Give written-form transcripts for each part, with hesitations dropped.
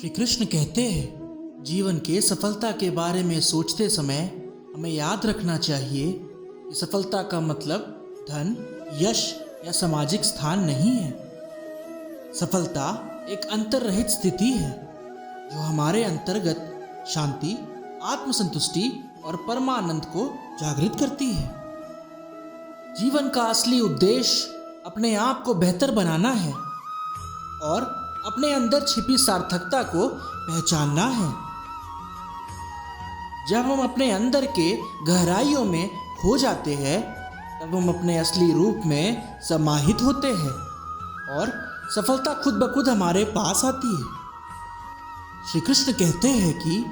श्री कृष्ण कहते हैं, जीवन के सफलता के बारे में सोचते समय हमें याद रखना चाहिए कि सफलता का मतलब धन, यश या सामाजिक स्थान नहीं है। सफलता एक अंतर्रहित स्थिति है जो हमारे अंतर्गत शांति, आत्मसंतुष्टि और परमानंद को जागृत करती है। जीवन का असली उद्देश्य अपने आप को बेहतर बनाना है और अपने अंदर छिपी सार्थकता को पहचानना है। जब हम अपने अंदर के गहराइयों में खो जाते हैं तब हम अपने असली रूप में समाहित होते हैं और सफलता खुद ब खुद हमारे पास आती है। श्री कृष्ण कहते हैं कि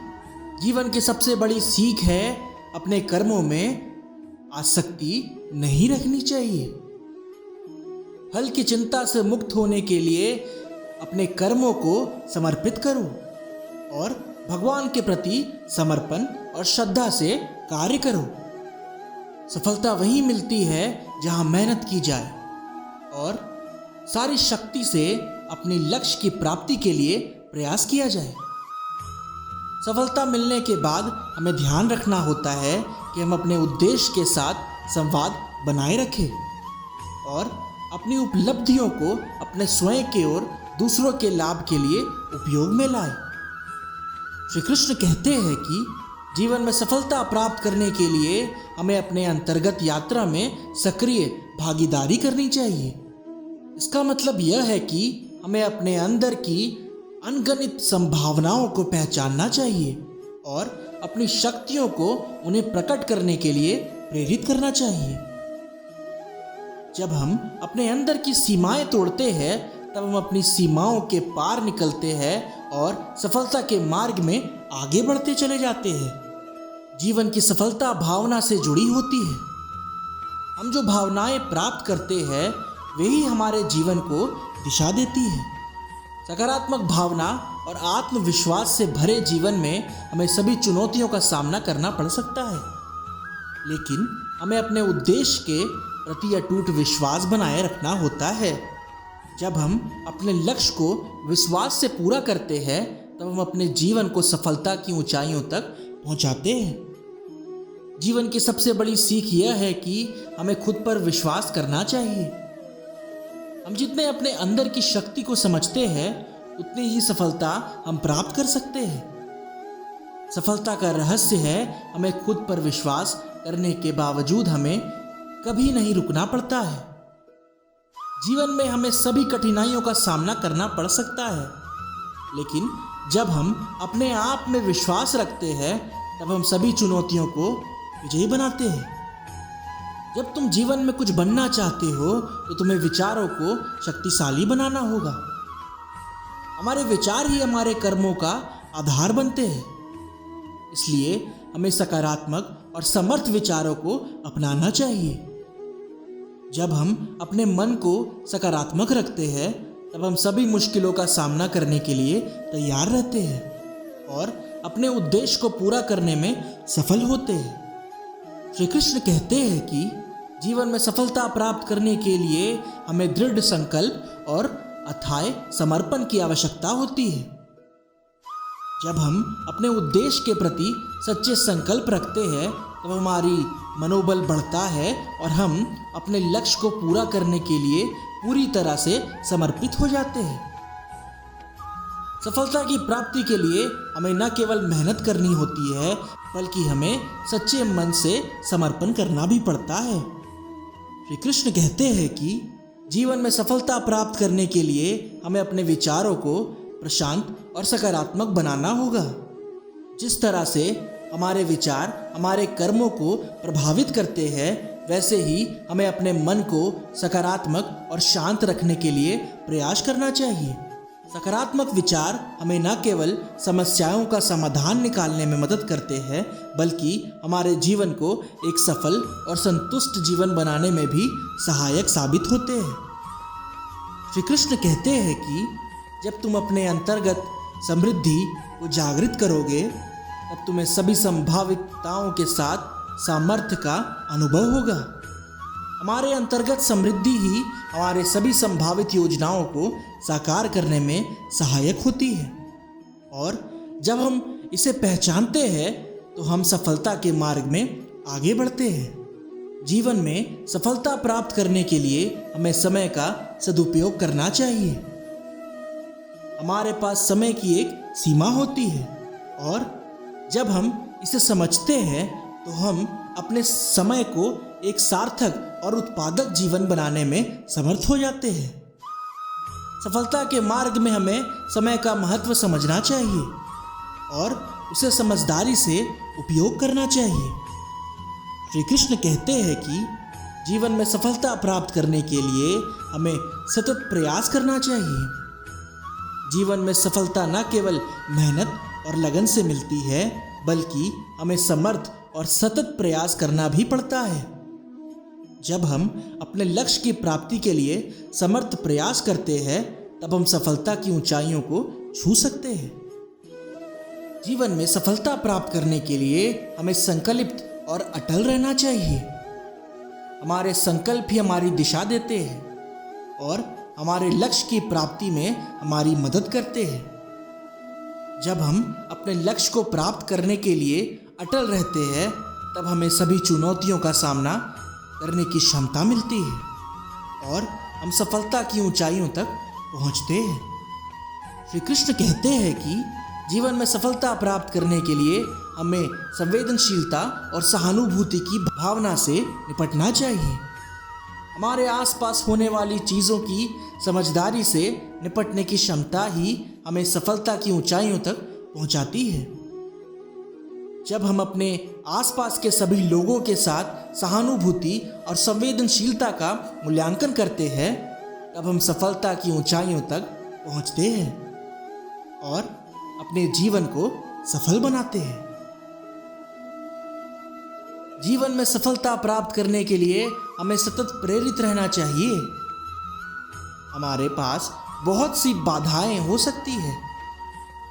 जीवन की सबसे बड़ी सीख है अपने कर्मों में आसक्ति नहीं रखनी चाहिए। फल की चिंता से मुक्त होने के लिए अपने कर्मों को समर्पित करो और भगवान के प्रति समर्पण और श्रद्धा से कार्य करो। सफलता वहीं मिलती है जहां मेहनत की जाए और सारी शक्ति से अपने लक्ष्य की प्राप्ति के लिए प्रयास किया जाए। सफलता मिलने के बाद हमें ध्यान रखना होता है कि हम अपने उद्देश्य के साथ संवाद बनाए रखें और अपनी उपलब्धियों को अपने स्वयं के और दूसरों के लाभ के लिए उपयोग में लाएं। श्री कृष्ण कहते हैं कि जीवन में सफलता प्राप्त करने के लिए हमें अपने अंतर्गत यात्रा में सक्रिय भागीदारी करनी चाहिए। इसका मतलब यह है कि हमें अपने अंदर की अनगणित संभावनाओं को पहचानना चाहिए और अपनी शक्तियों को उन्हें प्रकट करने के लिए प्रेरित करना चाहिए। जब हम अपने अंदर की सीमाएं तोड़ते हैं तब हम अपनी सीमाओं के पार निकलते हैं और सफलता के मार्ग में आगे बढ़ते चले जाते हैं। जीवन की सफलता भावना से जुड़ी होती है। हम जो भावनाएं प्राप्त करते हैं वही हमारे जीवन को दिशा देती है। सकारात्मक भावना और आत्मविश्वास से भरे जीवन में हमें सभी चुनौतियों का सामना करना पड़ सकता है, लेकिन हमें अपने उद्देश्य के प्रति अटूट विश्वास बनाए रखना होता है। जब हम अपने लक्ष्य को विश्वास से पूरा करते हैं तब हम अपने जीवन को सफलता की ऊंचाइयों तक पहुंचाते हैं। जीवन की सबसे बड़ी सीख यह है कि हमें खुद पर विश्वास करना चाहिए। हम जितने अपने अंदर की शक्ति को समझते हैं उतनी ही सफलता हम प्राप्त कर सकते हैं। सफलता का रहस्य है हमें खुद पर विश्वास करने के बावजूद हमें कभी नहीं रुकना पड़ता है। जीवन में हमें सभी कठिनाइयों का सामना करना पड़ सकता है, लेकिन जब हम अपने आप में विश्वास रखते हैं तब हम सभी चुनौतियों को विजयी बनाते हैं। जब तुम जीवन में कुछ बनना चाहते हो तो तुम्हें विचारों को शक्तिशाली बनाना होगा। हमारे विचार ही हमारे कर्मों का आधार बनते हैं, इसलिए हमें सकारात्मक और समर्थ विचारों को अपनाना चाहिए। जब हम अपने मन को सकारात्मक रखते हैं तब हम सभी मुश्किलों का सामना करने के लिए तैयार रहते हैं और अपने उद्देश्य को पूरा करने में सफल होते हैं। श्री कृष्ण कहते हैं कि जीवन में सफलता प्राप्त करने के लिए हमें दृढ़ संकल्प और अथाह समर्पण की आवश्यकता होती है। जब हम अपने उद्देश्य के प्रति सच्चे संकल्प रखते हैं तब हमारी मनोबल बढ़ता है और हम अपने लक्ष्य को पूरा करने के लिए पूरी तरह से समर्पित हो जाते हैं। सफलता की प्राप्ति के लिए हमें न केवल मेहनत करनी होती है बल्कि हमें सच्चे मन से समर्पण करना भी पड़ता है। श्री कृष्ण कहते हैं कि जीवन में सफलता प्राप्त करने के लिए हमें अपने विचारों को प्रशांत और सकारात्मक बनाना होगा। जिस तरह से हमारे विचार हमारे कर्मों को प्रभावित करते हैं वैसे ही हमें अपने मन को सकारात्मक और शांत रखने के लिए प्रयास करना चाहिए। सकारात्मक विचार हमें न केवल समस्याओं का समाधान निकालने में मदद करते हैं बल्कि हमारे जीवन को एक सफल और संतुष्ट जीवन बनाने में भी सहायक साबित होते हैं। श्री कृष्ण कहते हैं कि जब तुम अपने अंतर्गत समृद्धि को जागृत करोगे तब तुम्हें सभी संभावितताओं के साथ सामर्थ्य का अनुभव होगा। हमारे अंतर्गत समृद्धि ही हमारे सभी संभावित योजनाओं को साकार करने में सहायक होती है। और जब हम इसे पहचानते हैं तो हम सफलता के मार्ग में आगे बढ़ते हैं। जीवन में सफलता प्राप्त करने के लिए हमें समय का सदुपयोग करना चाहिए। हमारे पास समय की एक सीमा होती है और जब हम इसे समझते हैं तो हम अपने समय को एक सार्थक और उत्पादक जीवन बनाने में समर्थ हो जाते हैं। सफलता के मार्ग में हमें समय का महत्व समझना चाहिए और उसे समझदारी से उपयोग करना चाहिए। श्री कृष्ण कहते हैं कि जीवन में सफलता प्राप्त करने के लिए हमें सतत प्रयास करना चाहिए। जीवन में सफलता न केवल मेहनत और लगन से मिलती है, बल्कि हमें समर्थ और सतत प्रयास करना भी पड़ता है। जब हम अपने लक्ष्य की प्राप्ति के लिए समर्थ प्रयास करते हैं, तब हम सफलता की ऊंचाइयों को छू सकते हैं। जीवन में सफलता प्राप्त करने के लिए हमें संकल्पित और अटल रहना चाहिए। हमारे संकल्प ही हमारी दिशा देते हैं और हमारे लक्ष्य की प्राप्ति में हमारी मदद करते हैं। जब हम अपने लक्ष्य को प्राप्त करने के लिए अटल रहते हैं, तब हमें सभी चुनौतियों का सामना करने की क्षमता मिलती है और हम सफलता की ऊंचाइयों तक पहुंचते हैं। श्री कृष्ण कहते हैं कि जीवन में सफलता प्राप्त करने के लिए हमें संवेदनशीलता और सहानुभूति की भावना से निपटना चाहिए। हमारे आसपास होने वाली चीज़ों की समझदारी से निपटने की क्षमता ही हमें सफलता की ऊंचाइयों तक पहुंचाती है। जब हम अपने आसपास के सभी लोगों के साथ सहानुभूति और संवेदनशीलता का मूल्यांकन करते हैं, तब हम सफलता की ऊंचाइयों तक पहुंचते हैं और अपने जीवन को सफल बनाते हैं। जीवन में सफलता प्राप्त करने के लिए हमें सतत प्रेरित रहना चाहिए। हमारे पास बहुत सी बाधाएं हो सकती है,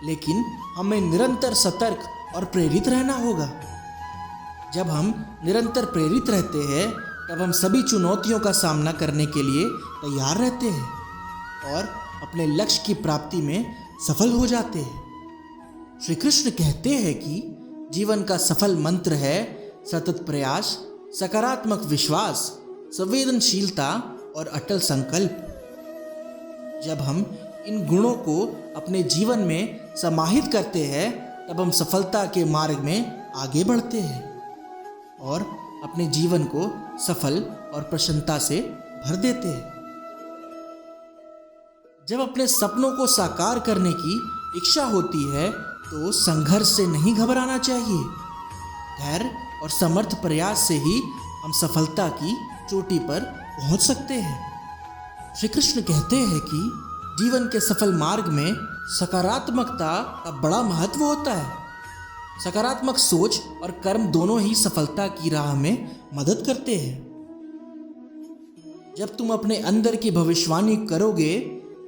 लेकिन हमें निरंतर सतर्क और प्रेरित रहना होगा। जब हम निरंतर प्रेरित रहते हैं, तब हम सभी चुनौतियों का सामना करने के लिए तैयार रहते हैं और अपने लक्ष्य की प्राप्ति में सफल हो जाते हैं। श्री कृष्ण कहते हैं कि जीवन का सफल मंत्र है सतत प्रयास, सकारात्मक विश्वास, संवेदनशीलता और अटल संकल्प। जब हम इन गुणों को अपने जीवन में समाहित करते हैं, तब हम सफलता के मार्ग में आगे बढ़ते हैं और अपने जीवन को सफल और प्रसन्नता से भर देते हैं। जब अपने सपनों को साकार करने की इच्छा होती है, तो संघर्ष से नहीं घबराना चाहिए। धैर्य और समर्थ प्रयास से ही हम सफलता की चोटी पर पहुंच सकते हैं। श्री कृष्ण कहते हैं कि जीवन के सफल मार्ग में सकारात्मकता का बड़ा महत्व होता है। सकारात्मक सोच और कर्म दोनों ही सफलता की राह में मदद करते हैं। जब तुम अपने अंदर की भविष्यवाणी करोगे,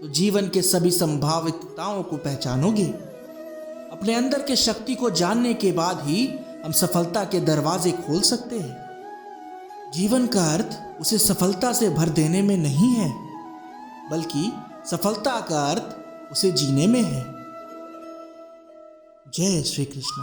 तो जीवन के सभी संभावितताओं को पहचानोगे। अपने अंदर के शक्ति को जानने के बाद ही हम सफलता के दरवाजे खोल सकते हैं। जीवन का अर्थ उसे सफलता से भर देने में नहीं है, बल्कि सफलता का अर्थ उसे जीने में है। जय श्री कृष्ण।